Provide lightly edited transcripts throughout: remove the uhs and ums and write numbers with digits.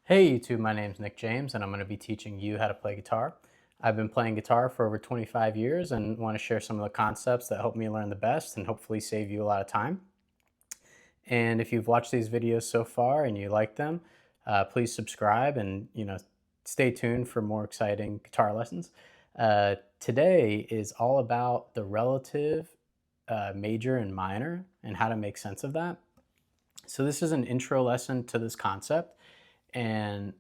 Hey YouTube, my name's Nick James and I'm going to be teaching you how to play guitar. I've been playing guitar for over 25 years and want to share some of the concepts that help me learn the best and hopefully save you a lot of time. And if you've watched these videos so far and you like them, please subscribe and stay tuned for more exciting guitar lessons. Today is all about the relative major and minor and how to make sense of that. So this is an intro lesson to this concept. And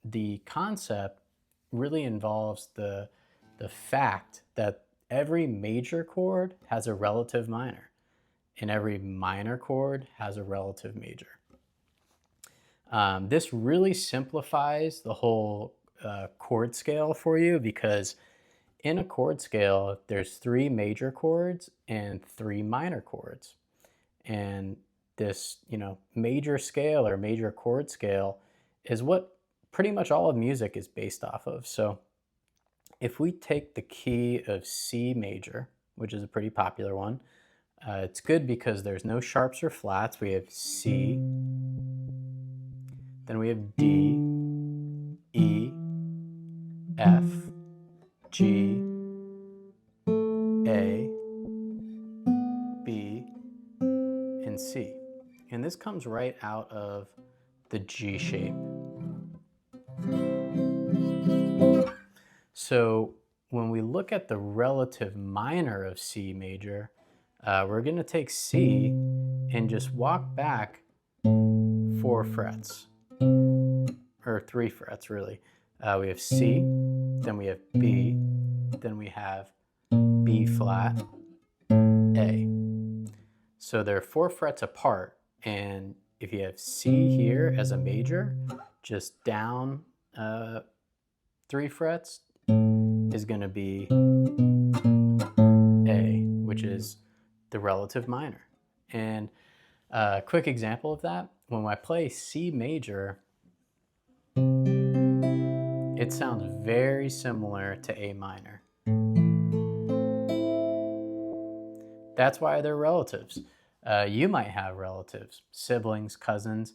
the concept really involves the fact that every major chord has a relative minor and every minor chord has a relative major. This really simplifies the whole chord scale for you, because in a chord scale, there's 3 major chords and 3 minor chords. And this, major scale or major chord scale is what pretty much all of music is based off of. So if we take the key of C major, which is a pretty popular one, it's good because there's no sharps or flats. We have C, then we have D, E, F, G, A, B, and C. And this comes right out of the G shape. So when we look at the relative minor of C major, we're going to take C and just walk back 4 frets, or 3 frets really. We have C, then we have B, then we have B flat, A. So they're 4 frets apart, and if you have C here as a major, just down 3 frets is going to be A, which is the relative minor. And a quick example of that, when I play C major, it sounds very similar to A minor. That's why they're relatives. You might have relatives, siblings, cousins.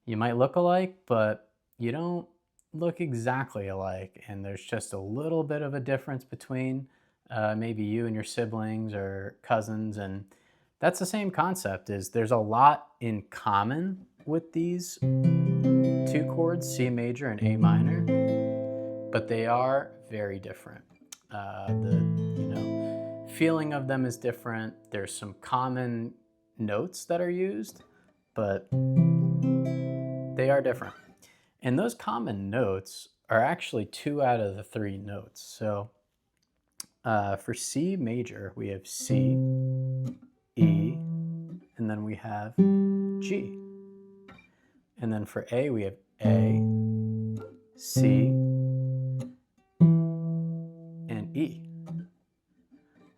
You might look alike, but you don't look exactly alike, and there's just a little bit of a difference between maybe you and your siblings or cousins, and that's the same concept. Is there's a lot in common with these 2 chords, C major and A minor, but they are very different. The feeling of them is different. There's some common notes that are used, but they are different. And those common notes are actually 2 out of the 3 notes. So for C major, we have C, E, and then we have G. And then for A, we have A, C, and E.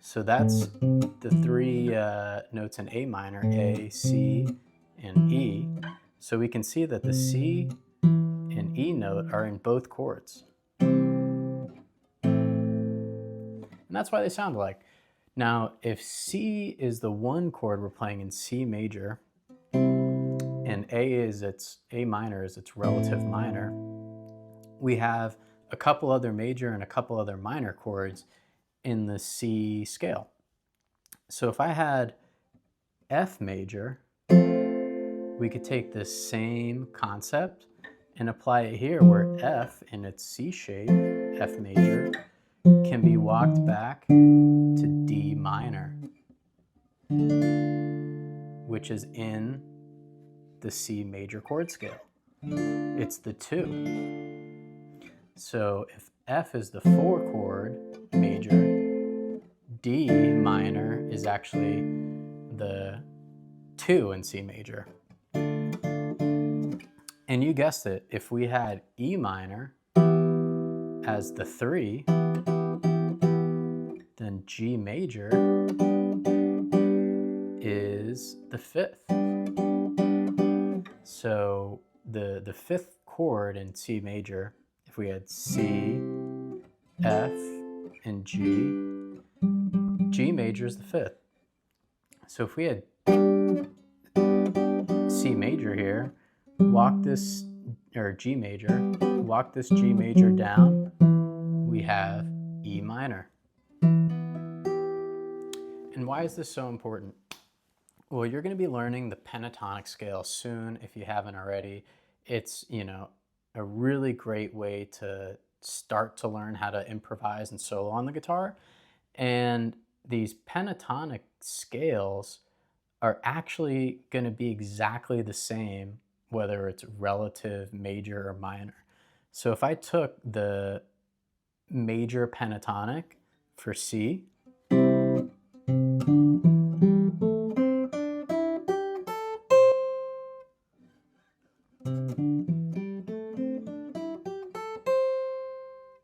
So that's the 3 notes in A minor, A, C, and E. So we can see that the C and E note are in both chords. And that's why they sound alike. Now, if C is the 1 chord we're playing in C major, and A minor is its relative minor, we have a couple other major and a couple other minor chords in the C scale. So if I had F major, we could take this same concept and apply it here, where F in its C shape, F major, can be walked back to D minor, which is in the C major chord scale. It's the 2. So if F is the 4 chord major, D minor is actually the 2 in C major. And you guessed it, if we had E minor as the 3, then G major is the 5th. So the 5th chord in C major, if we had C, F, and G major is the 5th. So if we had C major here, walk this or G major, walk this G major down, we have E minor. And why is this so important? Well, you're going to be learning the pentatonic scale soon if you haven't already. It's, a really great way to start to learn how to improvise and solo on the guitar. And these pentatonic scales are actually going to be exactly the same whether it's relative, major, or minor. So if I took the major pentatonic for C,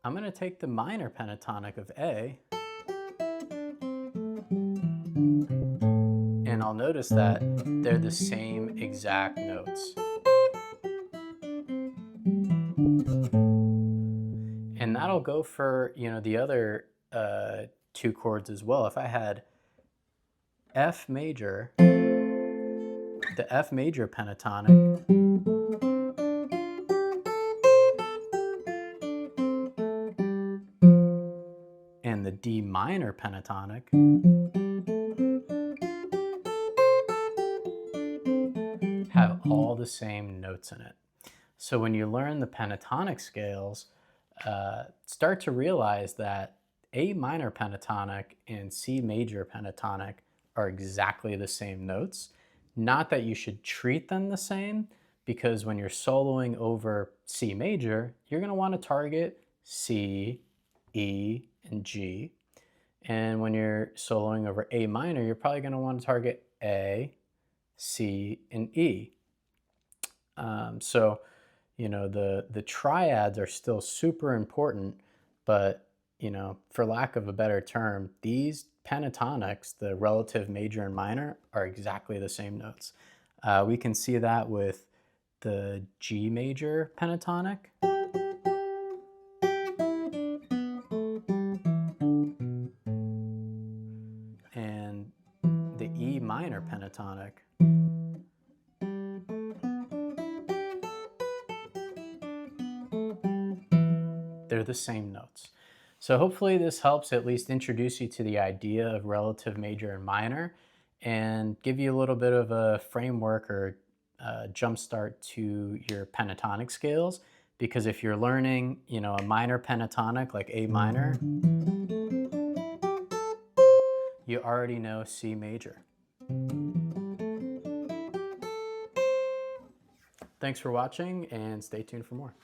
I'm going to take the minor pentatonic of A, and I'll notice that they're the same exact notes. And that'll go for, the other two chords as well. If I had F major, the F major pentatonic, and the D minor pentatonic, have all the same notes in it. So when you learn the pentatonic scales, start to realize that A minor pentatonic and C major pentatonic are exactly the same notes. Not that you should treat them the same, because when you're soloing over C major, you're going to want to target C, E, and G. And when you're soloing over A minor, you're probably going to want to target A, C, and E. So, the triads are still super important, but, for lack of a better term, these pentatonics, the relative major and minor, are exactly the same notes. We can see that with the G major pentatonic. And the E minor pentatonic. They're the same notes. So hopefully this helps at least introduce you to the idea of relative major and minor and give you a little bit of a framework or jump start to your pentatonic scales. Because if you're learning, a minor pentatonic like A minor, you already know C major. Thanks for watching and stay tuned for more.